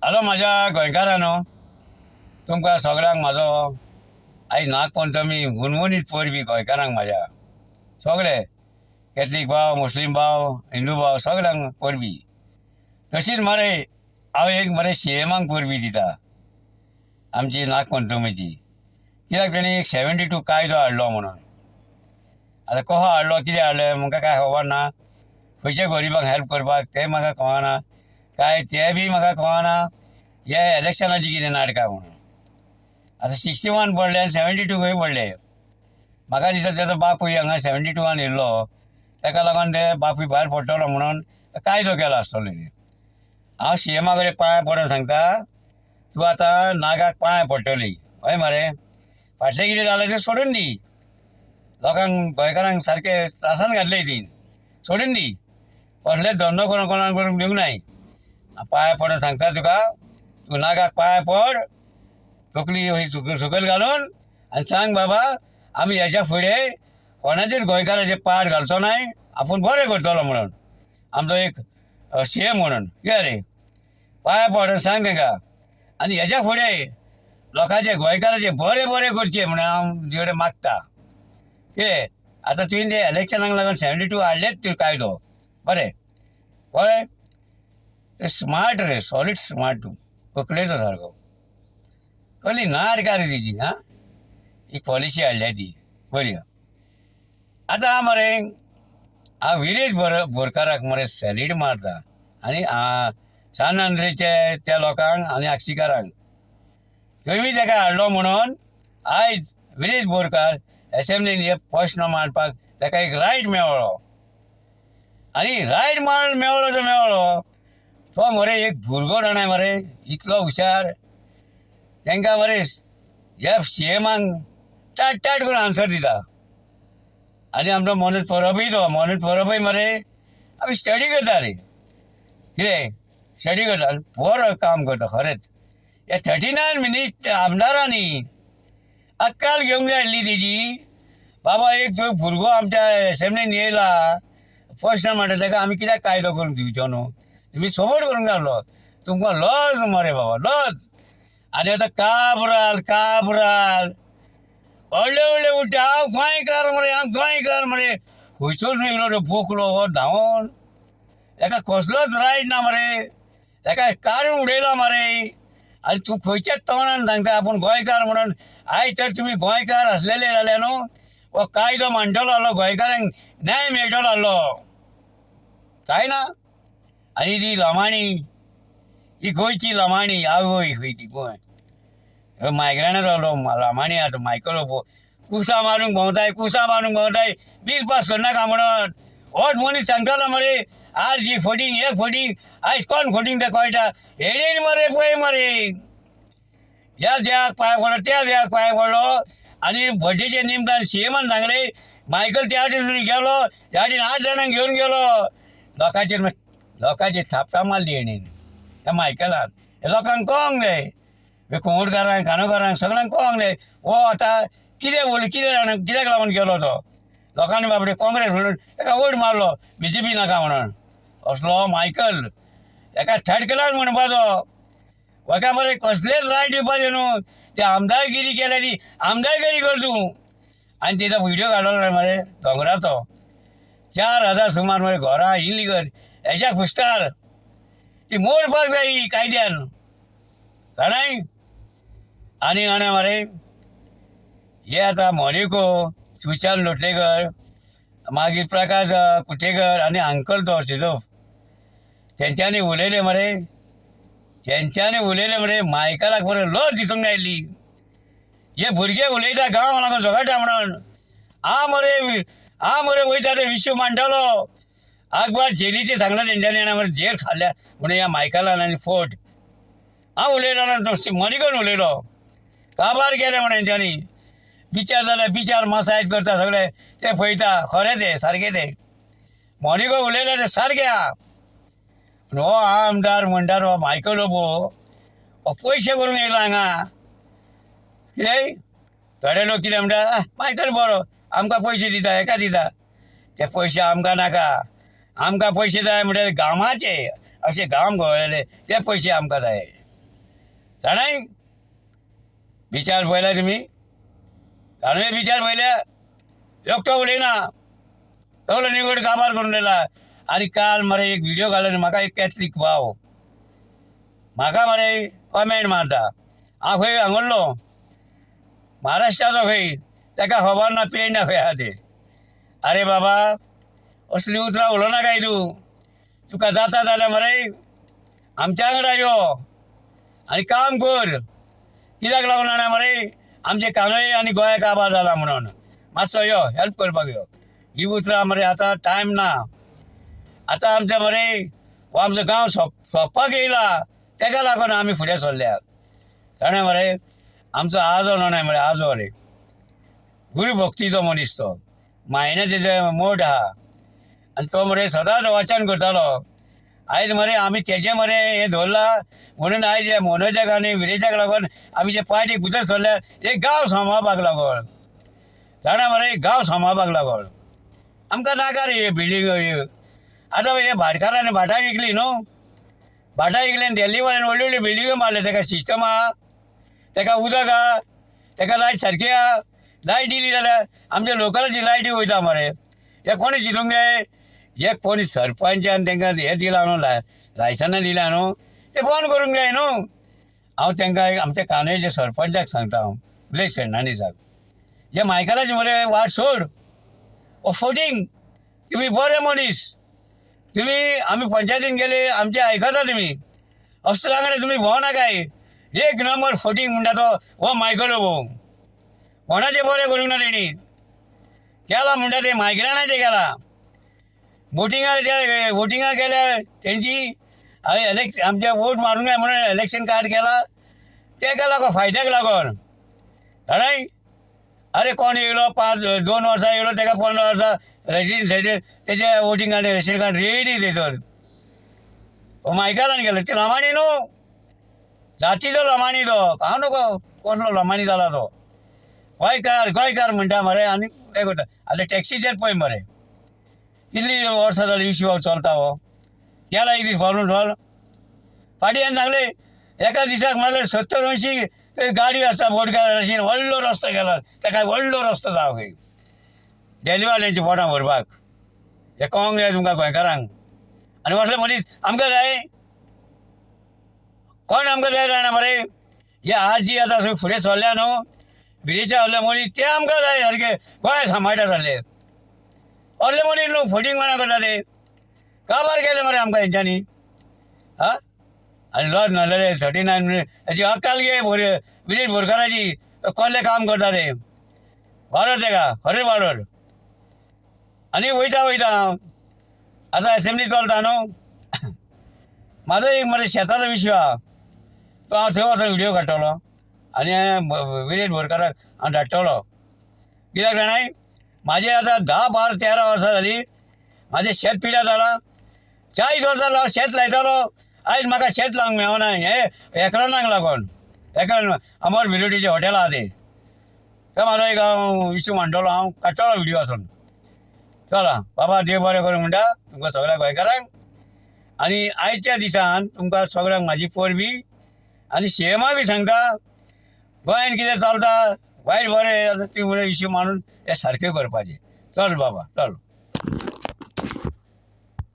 Hello माझ्या गोंयकारांनो, तुमकां सगळ्यांक म्हाजो आयज नागपंचमी गुणगुणीत परबी गोंयकारांक म्हाज्या सगळे कॅथलीक भाव, मुस्लीम भाव, हिंदू भाव सगळ्यांक परबी. तशीच मरे हांव एक मरे सीएमाक परबी दिता आमची नागपंचमीची. कित्याक तेणी 72 कायदो हाडलो म्हणून. आतां कसो हाडलो, कितें हाडलें म्हाका कांय खबर ना. खंयच्या गरिबांक हेल्प करपाक तें म्हाका कळना, काय तें बी म्हाका कळना. हे इलेक्शनाची कितें नाटकां म्हणून. आतां 61 पडले आनी 72 खंय पडले. म्हाका दिसता तेजो बापूय हांगा 72 येयल्लो, ताका लागून ते बापूय भायर पडटलो म्हणून कायदो केलो आसतलो. हांव सीएमा कडेन पांयां पडून सांगता, तूं आतां नागाक पांयां पडटली हय मरे. फाटलें कितें जालें तें सोडून दी. लोकांक गोंयकारांक सारके त्रासान घातले ती सोडून दी. कसले धंदो कोणाक करूंक दिवंक नाय. पांयां पडून सांगता तुका, तूं नागाक पांयां पड, तकली सकयल घालून आनी सांग बाबा आमी हेच्या फुडें कोणाचेच गोंयकाराचे पाड घालचो नाय, आपूण बरें करतलो म्हणून. आमचो एक सीएम म्हणून कितें रे, पांयां पड आनी सांग तांकां. आनी हेच्या फुडें लोकांचे गोंयकाराचे बरें बरें करचें म्हणून हांव तुजे कडेन मागता. कितें आतां तुवें ते इलेक्शनाक लागून 72 हाडलेच त्यो कायदो बरें पळय. स्मार्ट रे, सॉलीड स्मार्ट. तूं पकलेचो सारको. कसली नाटकां रे तेजी. ही पॉलिसी हाडल्या ती बरी. आतां मरे हांव विलेज बोरकाराक मरे सॅल्यूट मारता आनी सान अंद्रेचे त्या लोकांक आनी आक्षिकारांक. थंय ताका हाडलो म्हणून आयज विलेज बोरकार एसेंब्लीन हे प्रश्न मांडपाक ताका एक रायट मेळ्ळो. आनी रायट मेळ्ळो तो मेळ्ळो. तो मरे एक भुरगो जाणाय मरे, इतलो हुशार. तांकां मरे ह्या सीएमाक टाट टाट करून आन्सर दिता. आनी आमचो मनोज परबय मरे आमी स्टडी करता रे. कितें स्टडी करता आनी बरो काम करता खरेंच. हे 39 मिनिट्स आमदारांनी अक्कल घेवंक जाय आसली तेजी. बाबा एक भुरगो आमच्या एसेंब्लीन येयला, प्रश्न मांडटा, ताका आमी कित्याक कायदो करूंक दिवचो न्हू. तुमी सपोर्ट करूंक जालो. तुमकां लज मरे बाबा लज. आनी आतां काबराल व्हडले व्हडले उठ्ठे, हांव गोंयकार मरे. खंयचोच येयलो रे बोकलो हो धांवून. ताका कसलोच रायट ना मरे. ताका काडून उडयलो मरे. आनी तूं खंयच्याच तोंडान सांगता आपूण गोंयकार म्हणून. आयज तर तुमी गोंयकार आसलेले जाल्यार न्हू हो कायदो मांडटलो आहलो, गोंयकारांक न्याय मेळटलो आहलो. काय ना. आनी ती लमाणी, ही गोंयची लमाणी आवय खंय ती गोंय मायग्रेनाचो आहलो लमाणी. आतां मायकल कुसां मारूंक भोंवताय बील पास करनाका म्हणून. होच मनीस सांगतालो मरे आरजी फटींग हे फटींग. आयज कोण फटींग तें कळटा. हेडीन मरे पळय मरे. ह्या देवाक पांय पडलो, त्या देवाक पांय पडलो. आनी बड्डेचे निमतान सीएमान सांगले मायकल त्या वाटेन गेलो, ह्या वाटेन 8 जाणांक घेवन गेलो. लोकांचेर थापटां मारली हेणेन त्या मायकलान. हे लोकांक कळोंक जाय. कोंगडकारांक काणकोकारांक सगळ्यांक कळोंक जाय हो आतां कितें उलयलो, कित्याक लागून गेलो तो. लोकांनी बाबडे काँग्रेस म्हणून ताका वोट मारलो बीजेपी नाका म्हणून. असलो मायकल ताका थर्ड म्हणपाचो. हाका मरे कसलेच रायट दिवपाचे न्हू. ते आमदारगिरी केल्या ती आमदारगिरी कर तूं. आनी तेजो व्हिडिओ काडलो मरे दोंगराचो. 4000 सुमार मरे घरां इलिगल हेच्या खुस्तार. ती मोडपाक जाय ही कायद्यान जाणाय. आनी हाणे मरे हे आतां मोनिको, सुशांत लोटलेकर, मागीर प्रकाश कुटेकर आनी अंकल तो सिजोफ तेंच्यांनी उलयले मरे मायकलाक मरे लज दिसूंक नायली. हे भुरगे उलयता गांव लागून झगडटा म्हणून. हांव मरे वयता ते विश्व मांडटलो. अखबार जेलीचे सांगला तेंच्यांनी आनी मरे जेल खाल्ल्या म्हणून ह्या मायकलान आनी फोट. हांव उलयलो ना मणिकन उलयलो. काबार केले म्हणून तेंच्यांनी. बिचार जाल्यार बिचार मसाज करता सगळे ते पळयता. खरें ते सारकें ते मणिको उलयले ते सारकें आहा. हो आमदार म्हणटा हो मायकल हो पयशे करूंक येयला हांगा. कितें थोडे लोक कितें म्हणटा मायकल बरो आमकां पयशे दिता हेका दिता. ते पयशे आमकां नाका. आमकां पयशे जाय म्हणल्यार गांवाचे अशे गांव गवळेले ते पयशे आमकां जाय. जाणाय बिचार पळयला तुमी काणवे बिचार पळयल्या एकटो उलयना सगळो निवड काबार करून दिला. आनी काल मरे एक व्हिडिओ घालून म्हाका एक कॅथलीक भाव म्हाका मरे कमेंट मारता. हांव खंय हांगुरलो महाराष्ट्राचो खंय ताका खबर ना पेंडा खंय आहा ते. अरे बाबा असली उतरां उलोवना काय तुका जाता जाल्यार मरे आमच्या वांगडा यो आनी काम कर. कित्याक लागून जाणा मरे आमचे कानोय आनी गोंय काबार जाला म्हणून मातसो यो हेल्प करपाक यो. ही उतरां मरे आतां टायम ना. आतां आमचे मरे हो आमचो गांव सोंपपाक येयला तेका लागून आमी फुडें सरल्यात. जाणा मरे आमचो आजो न्हय मरे आजो रे गुरू भक्तीचो मनीस तो मायने तेजे मोठ आहा आनी तो मरे सदांच वाचन करतालो. आयज मरे आमी तेजे मरे हें धरला म्हणून आयज हे मनोजाक आनी विरेशाक लागून आमी जे पार्टीक भितर सरल्या एक गांव सांबाळपाक लागून. जाणा मरे गांव सांबाळपाक लागून आमकां नाका रे हे बिल्डींग. आतां हे भाटकारांनी भाटां विकली न्हू भाटां विकली आनी दिल्ली वाल्यान व्हडल्यो व्हडल्यो बिल्डिंगो मारले. तेका सिस्टम आहा तेका उदक आहा तेका लायट सारकी आहा. लायट दिली जाल्यार आमच्या लोकलाची लायटी वयता मरे. हे कोणी चिंतूंक जाय हे कोणी सरपंचान तांकां हे दिलां न्हू लायसनां दिलां न्हू ते बंद करूंक जाय न्हू. हांव तांकां आमच्या कानोयच्या सरपंचाक सांगता हांव विलेज फेर्नांडीसाक हे मायकलाची मरे वाट सोड. फोटींग तुमी बरे मनीस तुमी आमी पंचायतीन गेले आमचे आयकता तुमी असो सांगले तुमी भोंवनाकाय. एक नंबर फोटींग म्हणटा तो हो मायकलो भोव कोणाचें बरें करूंक ना तेणी केला म्हणटा ते मायग्रेनाचें केला. वोटिंगाक गेल्या तेंची आमचे वोट मारूंक जाय म्हणून इलेक्शन कार्ड केला तेका लागून फायद्याक लागून. जाणाय अरे कोण येयलो 2 वर्सां येयलो तेका 15 वर्सां रेजिडेंट तेजे voting card ration card ready थंयसर हो मायकलान गेलो. ते लमाणी न्हू जातीचो लमाणी तो हांव नको कसलो लमाणी जाला तो गोंयकार म्हणटा मरे आनी हें करता. आतां टॅक्सीचेर पळय मरे कितलीं वर्सां जालीं इश्यू चलता हो केला एक दीस भरून चल. फाटीं सांगले एका दिसाक म्हणल्यार 70-80 गाडयो आसता बोटकार अशें व्हडलो रस्तो केला तेका व्हडलो रस्तो जावं खंय डेलीवाल्यांची पोटां भरपाक. हे कळोंक जाय तुमकां गोंयकारांक. आनी असले मनीस आमकां जाय कोण आमकां जाय जाणा मरे हे आज जी आतां खंय फुडें सरल्या न्हू विदेशाक आहले मनीस ते आमकां जाय सारके गोंय सांबाळटा जाले असले मनीस न्हू फोटींग कोणा करता ते काबार केले मरे आमकां हेंच्यांनी. हा आनी लज नासलेले 39 हेची अक्कल घे विलेज बोरकाराची कसलें काम करता ते वाडर तेका खरें वाडर. आनी वयता हांव आतां असेंब्ली चलता न्हू म्हाजो एक मरे शेताचो विशय आहा तो हांव थंय वचून व्हिडियो काडटलो आनी विलेज बोरकाराक हांव धाडटलो. कित्याक जाणाय म्हाजे आतां 10, 12, 13 वर्सां जालीं म्हाजें शेत पिड्यार जालां. 40 वर्सां हांव शेत लायतालो आयज म्हाका शेत लावंक मेळना हे एकरांक लागून. एकरान अमर मिलोडीचे हॉटेल आहा ते म्हाजो एक हांव इशू मांडटलो हांव काडटलो व्हिडियो वचून. चला बाबा देव बरें करूं म्हणटा तुमकां सगळ्या गोंयकारांक. आनी आयच्या दिसान तुमकां सगळ्यांक म्हाजी परबी आनी सीएमा बी सांगता गोंयान कितें चलता वायट बरें ती इशू मांडून हे सारकें करपाचें. चल बाबा चल.